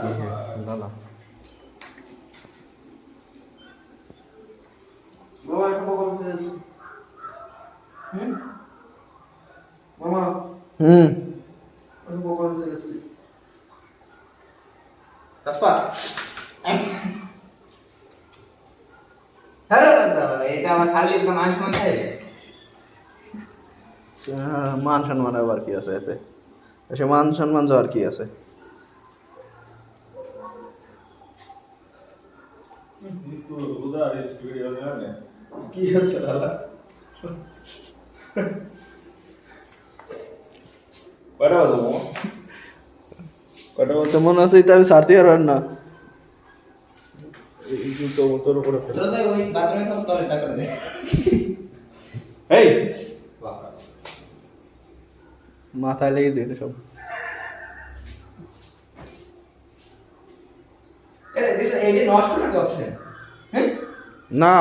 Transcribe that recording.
দাদা বাবা একটা বলতে মামা বলতে কাপা হ্যালো দাদা এটা আমার শারীরিক একদম আনসমান থাকে মান সম্মান আবার কি আছে এতে এসে মান সম্মান যাওয়ার কি আছে Tu udar স্টুডিও জানে কি আছে দাদা কটা বাজে কটা বাজে মনে হচ্ছে এটা আমি ছাড়তে পারবেন না এই জুতো মোটর উপরে চলো তাই ওই বাথরুমে সব তলে তা করে দে এই মাথায় লেগে যায় এটা সব এই নষ্ট নাকি অপশন হ্যাঁ না